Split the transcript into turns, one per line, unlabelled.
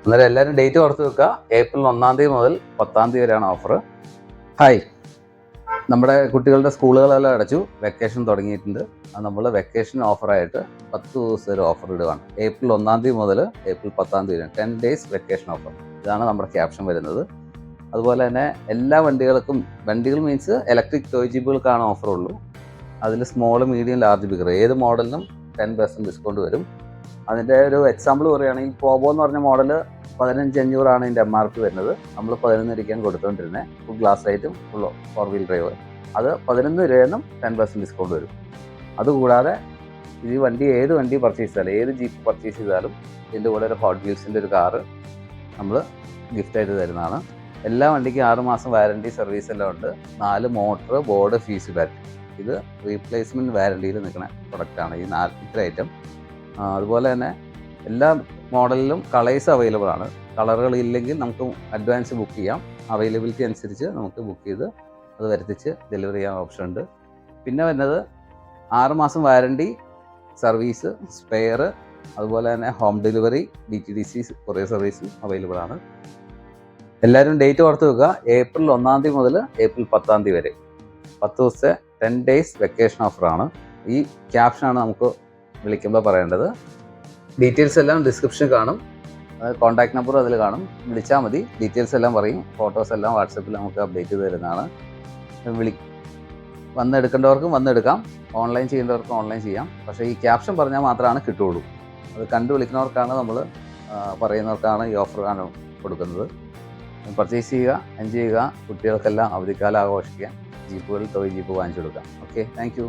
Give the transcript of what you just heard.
അന്നേരം എല്ലാവരും ഡേറ്റ് ഓർത്ത് വെക്കുക. ഏപ്രിൽ 1 മുതൽ 10 വരെയാണ് ഓഫർ. ഹായ്, നമ്മുടെ കുട്ടികളുടെ സ്കൂളുകളെല്ലാം അടച്ചു, വെക്കേഷൻ തുടങ്ങിയിട്ടുണ്ട്. അത് നമ്മൾ വെക്കേഷൻ ഓഫറായിട്ട് 10 ദിവസം ഒരു ഓഫർ ഇടുകയാണ്. ഏപ്രിൽ 1 മുതൽ ഏപ്രിൽ 10 വരെ 10 ഡേയ്സ് വെക്കേഷൻ ഓഫർ. ഇതാണ് നമ്മുടെ ക്യാപ്ഷൻ വരുന്നത്. അതുപോലെ തന്നെ എല്ലാ വണ്ടികൾക്കും, വണ്ടികൾ മീൻസ് ഇലക്ട്രിക് ടോയ് ജീപ്പുകൾക്കാണ് ഓഫറുള്ളൂ. അതിൽ സ്മോൾ, മീഡിയം, ലാർജ്, ബിഗർ ഏത് മോഡലിനും 10% ഡിസ്കൗണ്ട് വരും. അതിൻ്റെ ഒരു എക്സാമ്പിൾ പറയുകയാണെങ്കിൽ പോബോ എന്ന് പറഞ്ഞ മോഡൽ 15,500 ഇതിൻ്റെ MRP വരുന്നത്. നമ്മൾ 11 രൂപയ്ക്കാണ് കൊടുത്തുകൊണ്ടിരുന്നത്. ഫുൾ ഗ്ലാസ് ആയിട്ടും ഫുൾ 4 വീൽ ഡ്രൈവ്. അത് 11 രൂപയെന്നും 10% ഡിസ്കൗണ്ട് വരും. അതുകൂടാതെ ഈ വണ്ടി ഏത് വണ്ടി പർച്ചേസ് ചെയ്താലും, ഏത് ജീപ്പ് പർച്ചേസ് ചെയ്താലും ഇതിൻ്റെ കൂടെ ഒരു ഹോട്ട് വീൽസിൻ്റെ ഒരു കാറ് നമ്മൾ ഗിഫ്റ്റായിട്ട് തരുന്നതാണ്. എല്ലാ വണ്ടിക്കും 6 മാസം വാറണ്ടി, സർവീസ് എല്ലാം ഉണ്ട്. 4 മോട്ടർ, ബോർഡ്, ഫീസ് ബാറ്ററി. ഇത് റീപ്ലേസ്മെൻറ്റ് വാറണ്ടിയിൽ നിൽക്കുന്ന പ്രൊഡക്റ്റാണ് ഈ ഇത്ര ഐറ്റം. അതുപോലെ തന്നെ എല്ലാ മോഡലിലും കളേഴ്സ് അവൈലബിൾ ആണ്. കളറുകൾ ഇല്ലെങ്കിൽ നമുക്ക് അഡ്വാൻസ് ബുക്ക് ചെയ്യാം. അവൈലബിലിറ്റി അനുസരിച്ച് നമുക്ക് ബുക്ക് ചെയ്ത് അത് വരുത്തിച്ച് ഡെലിവറി ചെയ്യാൻ ഓപ്ഷൻ ഉണ്ട്. പിന്നെ വരുന്നത് 6 മാസം വാറണ്ടി, സർവീസ്, സ്പെയർ, അതുപോലെ തന്നെ ഹോം ഡെലിവറി, DTDC കൊറിയർ സർവീസും അവൈലബിൾ ആണ്. എല്ലാവരും ഡേറ്റ് ഓർത്ത് വെക്കുക. ഏപ്രിൽ 1 മുതൽ ഏപ്രിൽ 10 വരെ 10 ദിവസത്തെ 10 ഡേയ്സ് വെക്കേഷൻ ഓഫറാണ്. ഈ ക്യാപ്ഷനാണ് നമുക്ക് വിളിക്കുമ്പോൾ പറയേണ്ടത്. ഡീറ്റെയിൽസ് എല്ലാം ഡിസ്ക്രിപ്ഷനിൽ കാണും. കോൺടാക്ട് നമ്പർ അതിൽ കാണും. വിളിച്ചാൽ മതി. ഡീറ്റെയിൽസ് എല്ലാം പറയും. ഫോട്ടോസ് എല്ലാം വാട്സപ്പിൽ നമുക്ക് അപ്ഡേറ്റ് ചെയ്ത് തരുന്നതാണ്. വന്നെടുക്കേണ്ടവർക്കും വന്നെടുക്കാം, ഓൺലൈൻ ചെയ്യേണ്ടവർക്കും ഓൺലൈൻ ചെയ്യാം. പക്ഷേ ഈ ക്യാപ്ഷൻ പറഞ്ഞാൽ മാത്രമാണ് കിട്ടുകയുള്ളൂ. അത് കണ്ടു വിളിക്കുന്നവർക്കാണ്, നമ്മൾ പറയുന്നവർക്കാണ് ഈ ഓഫർ കൊടുക്കുന്നത്. പർച്ചേസ് ചെയ്യുക, എൻജോയ് ചെയ്യുക. കുട്ടികൾക്കെല്ലാം അവധിക്കാലം ആഘോഷിക്കുക. ജീപ്പുകൾ, ടോയ് ജീപ്പ് വാങ്ങിച്ചു കൊടുക്കാം. Okay, thank you.